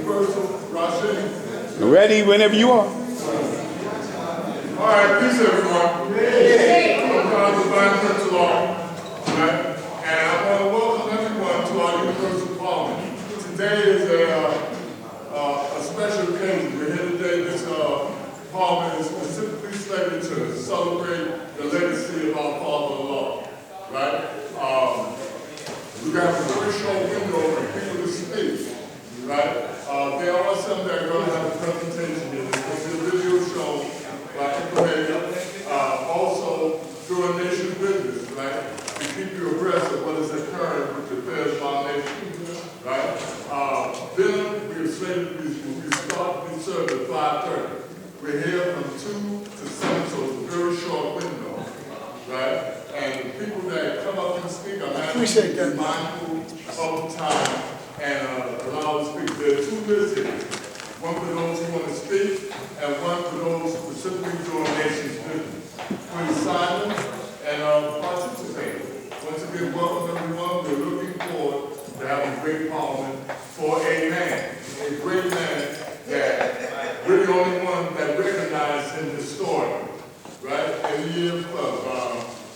Universal, Rashid. Ready whenever you are. All right, peace everyone. I'm God's divine principal, right? And I want to welcome everyone to our Universal Parliament. Today is a special occasion. We're here today. This Parliament is specifically slated to celebrate the legacy of our father-in-law, right? We got a very short window for people to speak, right? There are some that are going to have a presentation here. There's a video show, right? Also, doing nation business, right? To keep you abreast of what is occurring with the affairs of our nation, right? Then we are slated to be served at 5:30. We're here from 2 to 7, so it's a very short window, right? And the people that come up and speak, I'm asking you to be mindful of the time and allow us to speak. There are 2 lists here. One for those who want to speak, and one for those specifically doing nation's business. Please sign them and participate. Once again, welcome everyone. We're looking forward to having a great parliament for a great man that we're the only one that recognized him historically, right? In the year of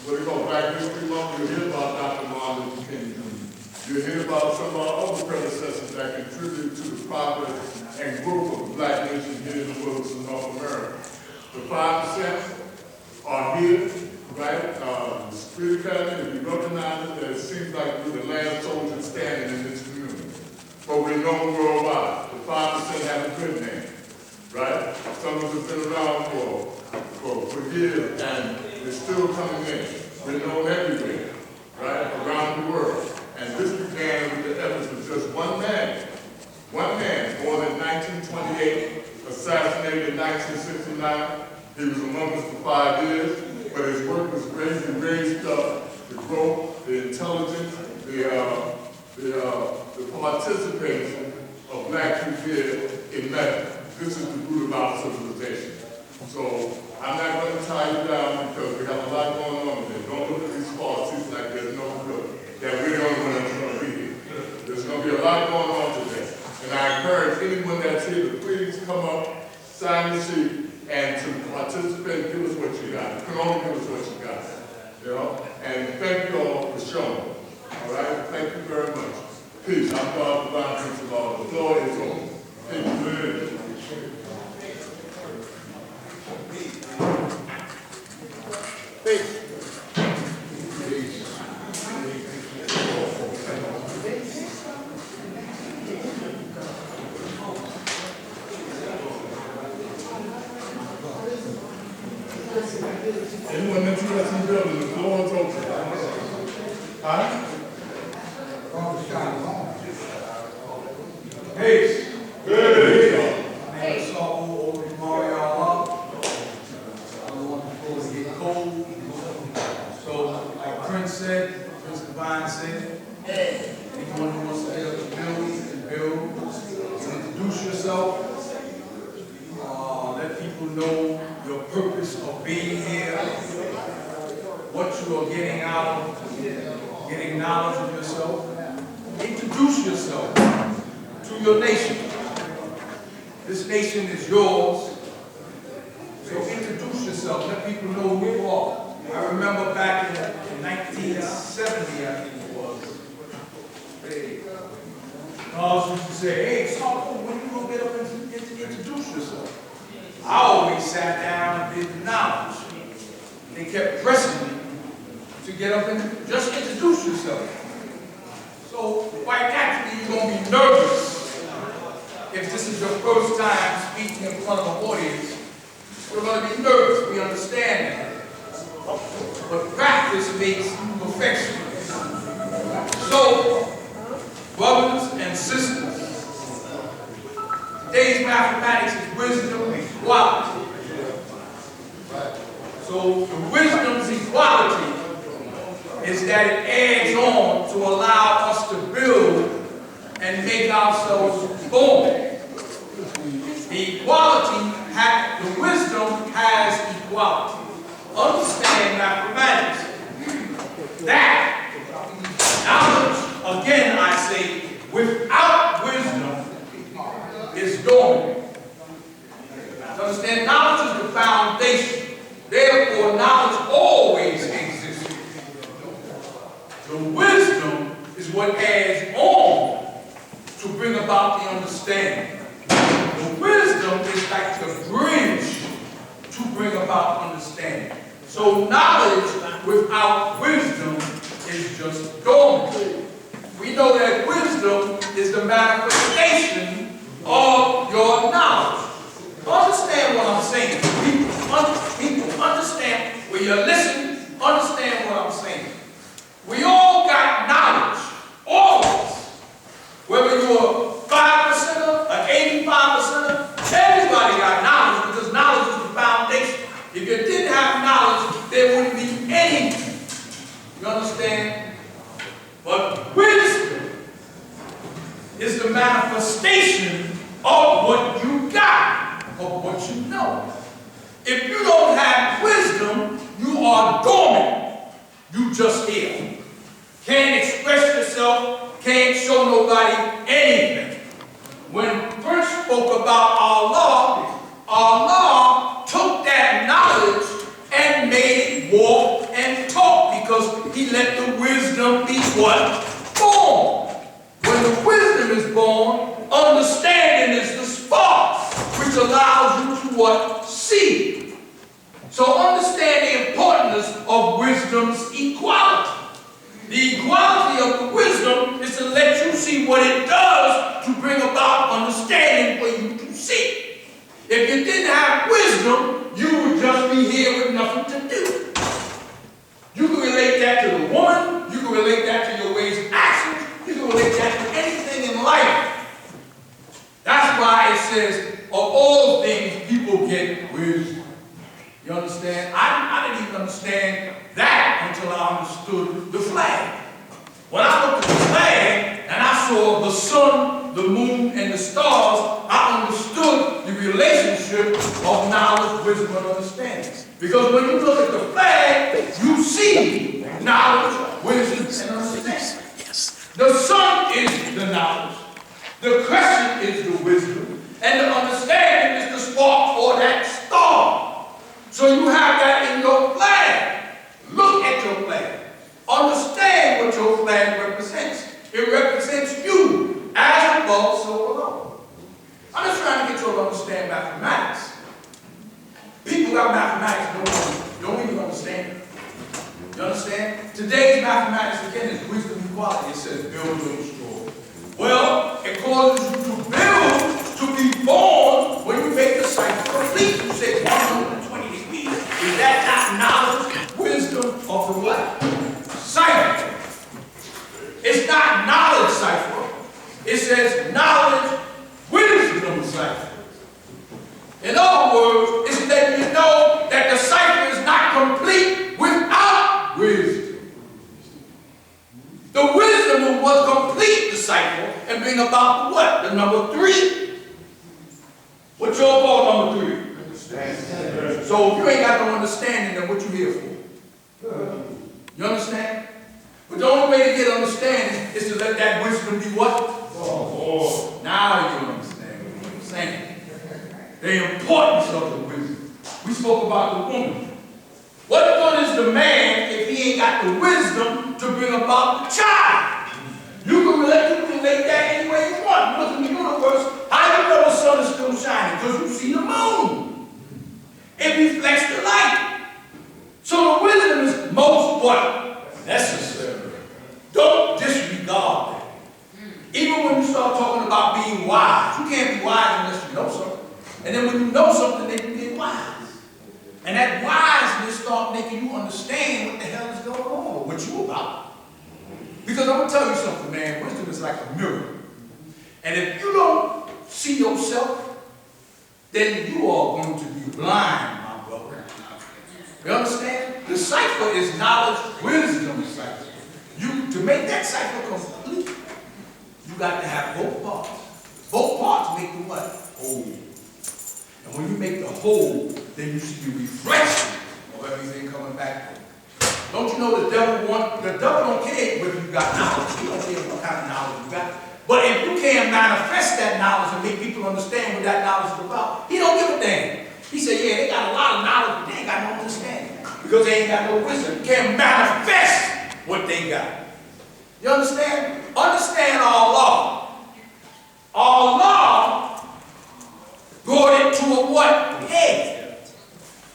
what they call Black History Month, you'll hear about Dr. Martin Luther King Jr. You'll hear about some of our other predecessors that contributed to the progress and growth of the Black nation here in the wilderness of North America. The 5% are here, right? The Street Academy, if you recognize it, it seems like we're the last soldier standing in this community. But we're known worldwide. The 5% have a good name, right? Some of us have been around for years, and they're still coming in. We're known everywhere, right? Around the world. And this began with the efforts of just one man, born in 1928, assassinated in 1969. He was among us for 5 years, but his work was great. He raised up the growth, the intelligence, the participation of Black youth here in Mecca. This is the root of our civilization. So I'm not going to tie you down because we have a lot going on today. Don't look at these policies like there's no good, that we're the only one that's going to be here. There's going to be a lot going on today. And I encourage anyone that's here to please come up, sign the sheet, and to participate, give us what you got. You can only give us what you got. You know? And thank you all for showing. All right? Thank you very much. Peace. I'm God, divine principal. The floor is open. Thank you. Peace. Anyone interested in building, the floor is open. Huh? Peace. Good. Prince Divine said, anyone who wants to get up and build, introduce yourself, let people know your purpose of being here, what you are getting out of, getting knowledge of yourself. Introduce yourself to your nation. This nation is yours, so introduce yourself, let people know who you are. I remember back in 1970, I think it was. Carlos used to say, hey, Sarko, when you gonna get up and introduce yourself? I always sat down and did the knowledge. They kept pressing me to get up and just introduce yourself. So quite naturally, you're gonna be nervous if this is your first time speaking in front of an audience. You're gonna be nervous, we understand that. But practice makes perfection. So, brothers and sisters, today's mathematics is wisdom and equality. So, the wisdom's equality is that it adds on to allow us to build and make ourselves born. The equality, the wisdom has equality. Understand mathematics. That knowledge, again I say, without wisdom is dormant. You understand? Knowledge is the foundation. Therefore, knowledge always exists. The wisdom is what adds on to bring about the understanding. The wisdom is like the bridge to bring about understanding. So knowledge without wisdom is just dormant. We know that wisdom is the manifestation of your knowledge. Understand what I'm saying. People understand when you listen, understand what I'm saying. We all got knowledge, all of us. Whether you're 5%er, an 85%er, everybody got knowledge because knowledge is the foundation. If you didn't have knowledge, there wouldn't be anything. You understand? But wisdom is the manifestation of what you got, of what you know. If you don't have wisdom, you are dormant. You just here. Can't express yourself, can't show nobody anything. When Prince spoke about Allah took that knowledge and made it walk and talk because he let the wisdom be what? Born. When the wisdom is born, understanding is the spark which allows you to what? See. So understand the importance of wisdom's equality. The equality of the wisdom is to let you see what it does to bring about understanding for you to see. If you didn't have wisdom, you would just be here with nothing to do. You can relate that to the woman, you can relate that to your ways and actions, you can relate that to anything in life. That's why it says, of all things, people get wisdom. You understand? I didn't even understand that until I understood the flag. When I looked at the flag and I saw the sun, the moon, and the stars, I understood the relationship of knowledge, wisdom, and understanding. Because when you look at the flag, you see knowledge, wisdom, and understanding. The sun is the knowledge, the crescent is the wisdom, and the understanding is the spark for that star. So you have that in your flag. Look at your flag. Understand what your flag represents. It represents you as above, so below. I'm just trying to get you to understand mathematics. People got mathematics don't even understand it. You understand? Today's mathematics, again, is wisdom equality. It says build, don't destroy. Well, it causes you to build, to be born, when you make the cycle complete. You say 120 degrees. Is that not knowledge, wisdom, of the what? Cycle. It's not knowledge cycle. It says knowledge, wisdom cycle. In other words, it's letting you know that the cycle is not complete without wisdom. The wisdom will what complete the cycle and bring about what? The number 3. What y'all call number 3? Understanding. So if you ain't got no understanding, then what you here for? You understand? But the only way to get understanding is to let that wisdom be what? Oh. Now you understand what I'm saying. The importance of the wisdom. We spoke about the woman. What good is the man if he ain't got the wisdom to bring about the child? You can relate that any way you want. Look in the universe. How do you know the sun is still shining? Because you see the moon. It reflects the light. So the wisdom is most what? Necessary. Don't disregard that. Even when you start talking about being wise, you can't be wise unless you know something. And then when you know something, then you get wise. And that wiseness start making you understand what the hell is going on, or what you about. Because I'm going to tell you something, man. Wisdom is like a mirror. And if you don't see yourself, then you are going to be blind, my brother. You understand? The cipher is knowledge, wisdom cipher. To make that cipher complete, you got to have both parts. Both parts make the what? Whole. And when you make the whole, then you see the reflection of everything coming back. Don't you know the devil don't care whether you got knowledge. He don't care what kind of knowledge you got. But if you can't manifest that knowledge and make people understand what that knowledge is about, he don't give a damn. He said, yeah, they got a lot of knowledge, but they ain't got no understanding. Because they ain't got no wisdom. You can't manifest what they got. You understand? Understand our law. Our law brought it to a what? Head.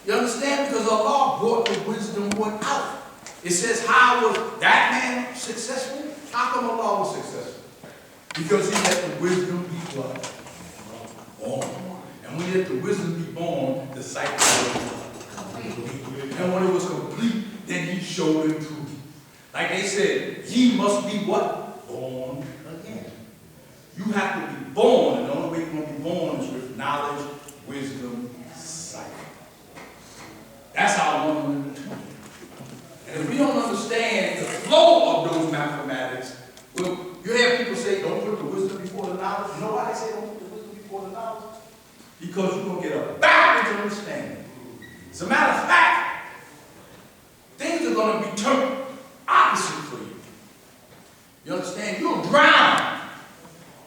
You understand? Because Allah brought the wisdom one out. It says, how was that man successful? How come Allah was successful? Because he let the wisdom be what? Born. And when he let the wisdom be born, the cycle was complete. And when it was complete, then he showed it to me. Like they said, ye must be what? Born again. You have to be born, and the only way you're going to be born is with knowledge, wisdom, sight. That's how one and two. And if we don't understand the flow of those mathematics, well, you hear people say, don't put the wisdom before the knowledge. You know why they say don't put the wisdom before the knowledge? Because you're going to get a backwards understanding. As a matter of fact, things are going to be turned opposite for you. You understand? You'll drown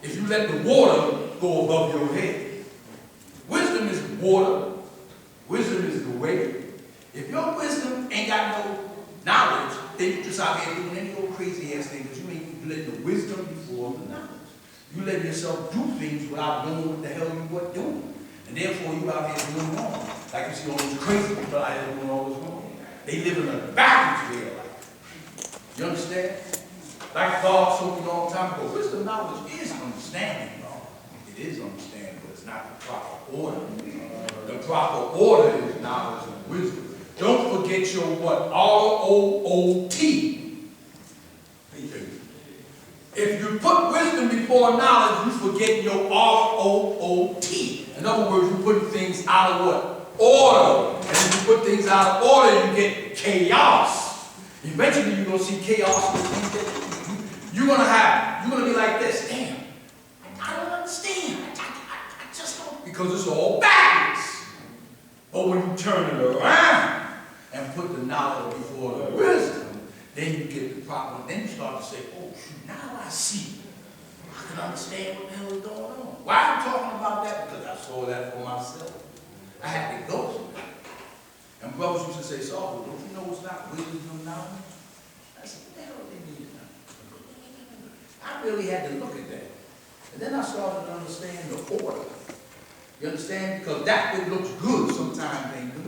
if you let the water go above your head. Wisdom is water. Wisdom is the way. If your wisdom ain't got no knowledge, then you just out here doing any old crazy ass thing because you ain't letting the wisdom before the knowledge. You letting yourself do things without knowing what the hell you were doing. And therefore you out here doing wrong. Like you see all these crazy people out here doing all this wrong. They live in a backwards way of life. You understand? Like God told me a long time ago, wisdom knowledge is understanding, y'all. It is understanding, but it's not the proper order. The proper order is knowledge and wisdom. Don't forget your what? R-O-O-T. If you put wisdom before knowledge, you forget your R-O-O-T. In other words, you put things out of what? Order. And if you put things out of order, you get chaos. Eventually, you're going to see chaos with things that you're going to be like this. Damn, I don't understand. I just don't. Because it's all backwards. But when you turn it around and put the knowledge before the wisdom, then you get the proper, then you start to say, oh, shoot, now I see. I can understand what the hell is going on. Why am I talking about that? Because I saw that for myself. I had to go through that. And brothers used to say, Saul, don't you know it's not wisdom knowledge? I said, what the hell do they mean now? I really had to look at that. And then I started to understand the order. You understand? Because that what looks good sometimes ain't good.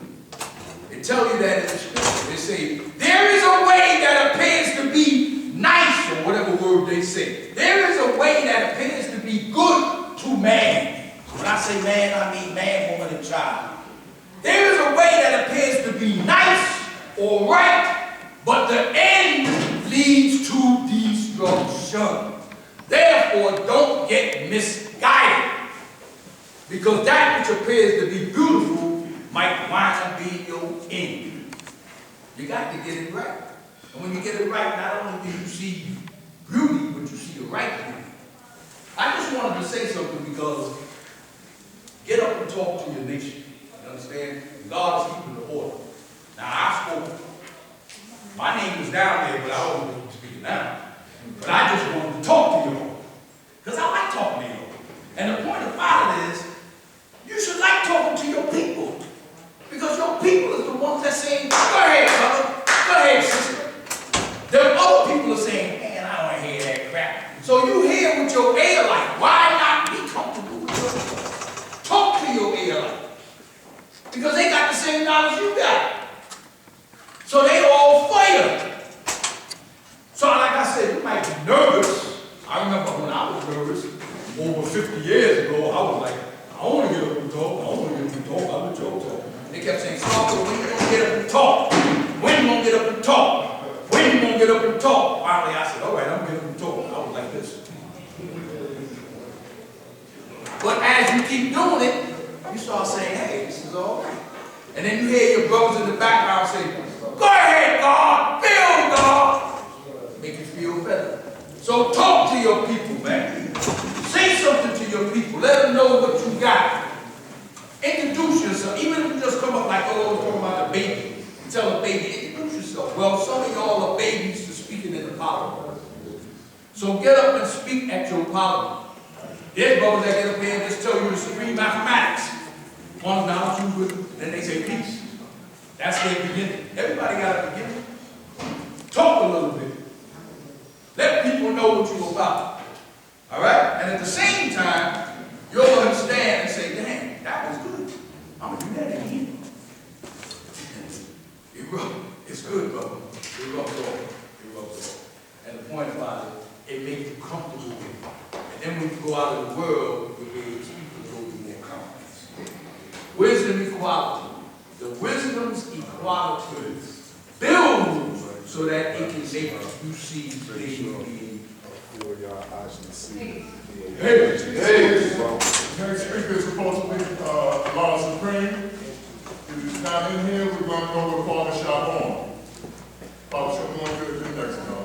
They tell you that in the scripture. They say, there is a way that appears to be nice, or whatever word they say. There is a way that appears to be good to man. When I say man, I mean man, woman, and child. There is a way that appears to be nice or right, but the end leads to destruction. Therefore, don't get misguided. Because that which appears to be beautiful might wind up being your end. You got to get it right. And when you get it right, not only do you see beauty, but you see the right beauty. I just wanted to say something because get up and talk to your nation. You understand? God is keeping the order. Now, I spoke. My name was down there, but I wasn't speaking now. But I just wanted to talk to y'all. Because I like talking to y'all. And the point about it is, you should like talking to your people. Because your people is the ones that say, go ahead, brother. Go ahead, sister. The other people are saying, man, I don't want to hear that crap. So you hear with your ear like, why not be comfortable with your ear? Talk to your ear like. Because they got the same knowledge you got. So they all fighting. So like I said, you might be nervous. I remember when I was nervous, over 50 years ago, I was like, I want to get up and talk. I want to get up and talk. I'm a joke talk. They kept saying, Sparkle, when you going to get up and talk? When you going to get up and talk? When you going to get up and talk? Finally, I said, all right, I'm going to get up and talk. I was like this. But as you keep doing it, you start saying, hey, this is all right. And then you hear your brothers in the background say, go ahead, God, feel God. Make you feel better. So talk to your people, man. Say something to your people. Let them know what you got. Introduce yourself. Even if you just come up like, oh, we're talking about the baby. Tell the baby, introduce yourself. Well, some of y'all are babies to speaking in the power. So get up and speak at your parliament. There's brothers that get up here and just tell you the supreme mathematics. One's now, two with, then they say peace. That's their beginning. Everybody got a beginning. Talk a little bit. Let people know what you're about. All right? And at the same time, you'll understand and say, dang, that was good. I'm going to do that again. It's good, brother. It rubs off. It rubs off. And the point about it, it makes you comfortable with it. And then when you go out in the world, you'll be able to speak with those with more confidence. Wisdom equality. The wisdom's equality builds so that it can make you see clearly. Hey, next speaker is supposed to be Law Supreme. If he's not in here, we're going to go with Father Shabon. Father Shabon, you're the next one.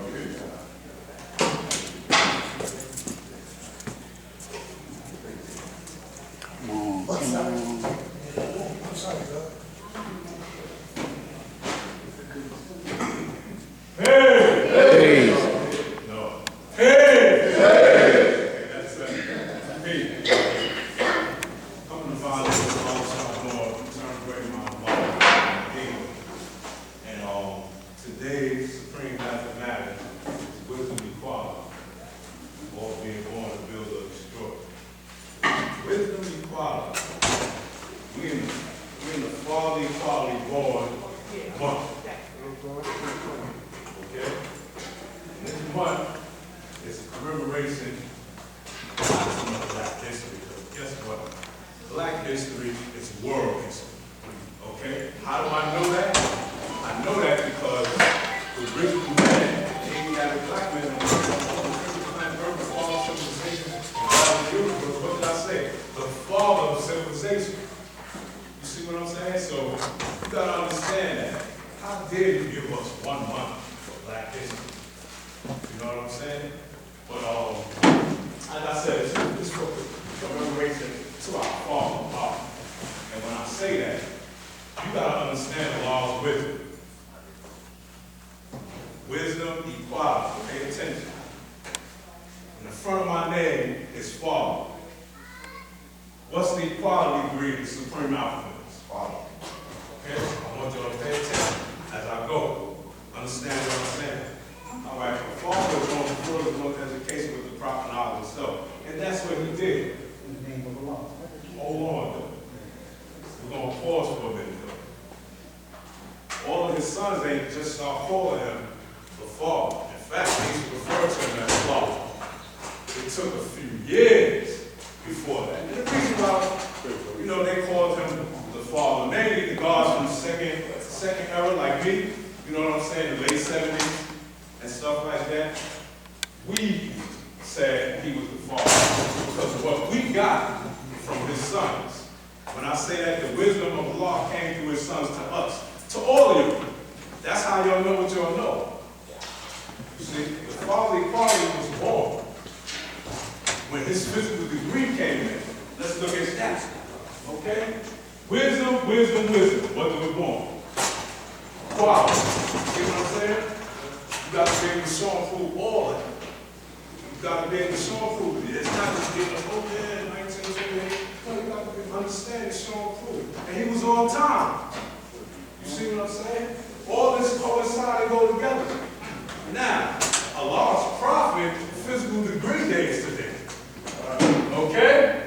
What's up? I'm sorry, God. Hey! Hey! No. Hey! Hey! That's hey. Coming to follow the Lord, turn away my kingdom. And today's supreme mathematics is wisdom equality. All being born to build or destroy. Wisdom equality. We in the quality board month. Okay? And this month is a commemoration of Black history. Because guess what? Black history is world history. Okay? How do I know that? I know that because the original man, King had a black man, the father of civilization, what did I say? The father of civilization. You see what I'm saying? So you gotta understand that. How dare you give us 1 month for Black history? You know what I'm saying? But as I said, this is a commemoration to our father, Papa. And when I say that, you gotta understand the laws of wisdom. Wisdom, equality. Pay attention. In the front of my name is Father. What's the equality degree of the supreme alphabet? Father. Okay? I want you to pay attention as I go. Understand what I'm saying? All right. The Father is on the floor of one education with the proper knowledge himself. And that's what he did. In the name of the law. Hold on, though. We're going to pause for a minute, though. All of his sons ain't just start calling him the Father. In fact, they used to refer to him as Father. It took a few years before that. And the reason why, they called him the Father, maybe the gods from the second era, like me, you know what I'm saying, the late 70s and stuff like that. We said he was the Father because of what we got from his sons. When I say that the wisdom of Allah came through his sons to us, to all of you, that's how y'all know what y'all know. You see, the fatherly quality was born when his physical degree came in. Let's look at that. Okay? Wisdom, wisdom, wisdom. What did we born? Quality. See what I'm saying? You got to be able to show and prove all of it. You got to be able to show and prove it. It's not just getting up, oh yeah, 1928. No, you got to be able to understand it, show and prove. And he was on time. You see what I'm saying? All this coincide and go together. Now, Allah's prophet, physical degree day is today. Okay?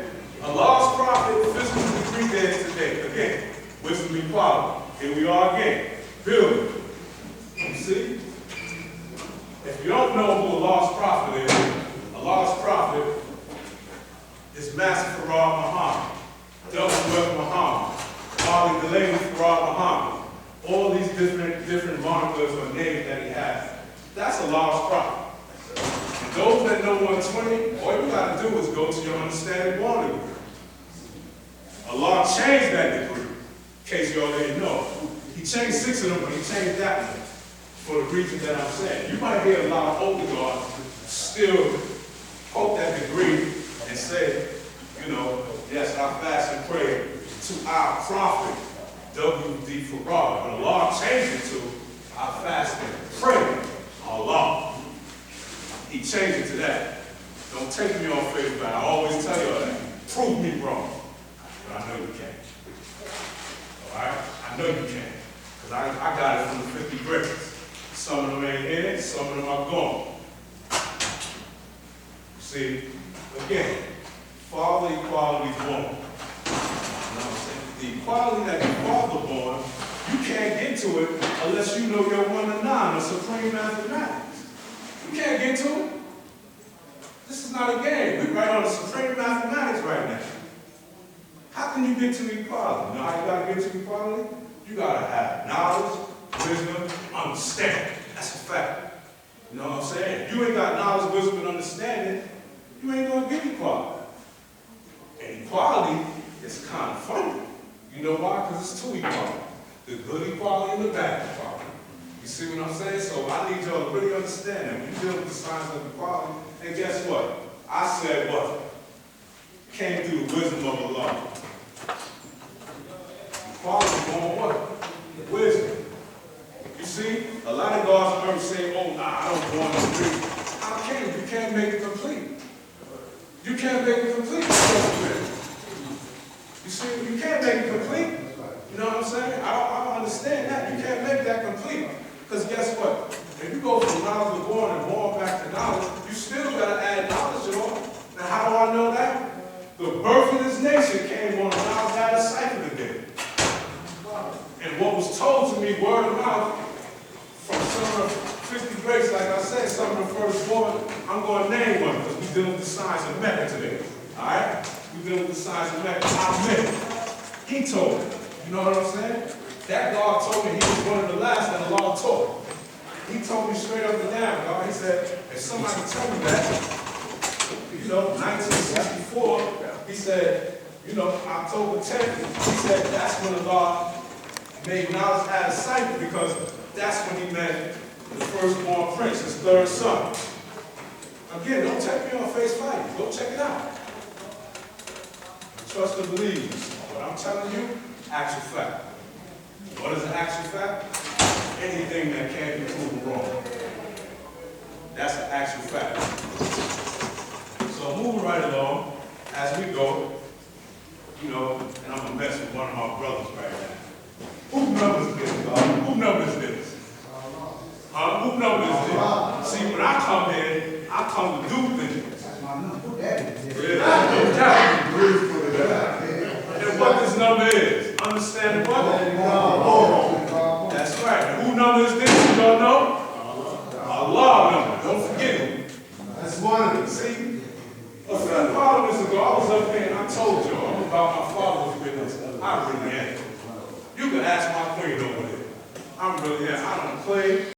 Allah's prophet, physical degree day is today. Again, wisdom equality. Here we are again. Building. You see? If you don't know who Allah's prophet is Master Farad Muhammad, W.F. Muhammad, Ali Delaney Farad Muhammad. All these different monikers or names that he has. That's Allah's prophet. And those that know 120, all you got to do is go to your understanding born degree. Allah changed that degree, in case you all didn't know. He changed 6 of them, but he changed that one for the reason that I'm saying. You might hear a lot of older guys still quote that degree and say, yes, I fast and pray to our prophet, W.D. Farad. But Allah changed it to I fast and pray Allah. He changed it to that. Don't take me on face value. I always tell you that. Prove me wrong. But I know you can't. All right? I know you can't. Because I got it from the 50 bricks. Some of them ain't here, some of them are gone. See, again, father equality is born. You know what I'm saying? The equality that your father born, you can't get to it unless you know your 1 to 9 or supreme mathematics. You can't get to it. This is not a game. We're right on the supreme mathematics right now. How can you get to equality? You know how you gotta get to equality? You gotta have knowledge, wisdom, understanding. That's a fact. You know what I'm saying? If you ain't got knowledge, wisdom, and understanding, you ain't gonna get equality. And equality is kind of funny. You know why? Because it's two equality. The good equality and the bad equality. You see what I'm saying? So I need y'all to really understand that when you deal with the science of equality, and guess what? I said what? Came through the wisdom of Allah. Equality on what? Wisdom. You see, a lot of gods on earth say, oh, nah, I don't want to agree. How can you? You can't make it complete. You can't make it complete. You see, you can't make it complete. You know what I'm saying? I don't understand that. You can't make that complete. Because guess what? If you go from knowledge of born and born back to knowledge, you still got to add knowledge to it. Now, how do I know that? The birth of this nation came on the knowledge that a cipher today. And what was told to me, word of mouth, from some of the 50 breaks, like I said, some of the firstborn, I'm going to name one because we're dealing with the science of Mecca today. All right? We're dealing with the science of Mecca. Amen. He told me. You know what I'm saying? That God told me he was one of the last that Allah taught. He told me straight up and down, God. He said, if somebody tell me that, you know, 1964, he said, you know, October 10th, he said that's when Allah made knowledge out of sight because that's when he met the firstborn prince, his third son. Again, don't take me on face value. Go check it out. Trust and believe. What I'm telling you, actual fact. What is an actual fact? Anything that can't be proven wrong. That's an actual fact. So moving right along, as we go, you know, and I'm gonna mess with one of my brothers right now. Who numbers this, God? Who numbers this? Huh? Who numbers this? See, when I come in, I come to do things. Yeah, no doubt. And what this number is. Understand what? That's right. And who number is this? You don't know? Allah number. Don't forget it. That's one of them. See? A few parliaments ago, I was up there and I told you I'm about my father's business. I really am. You can ask my queen over there. I'm really am. I don't play.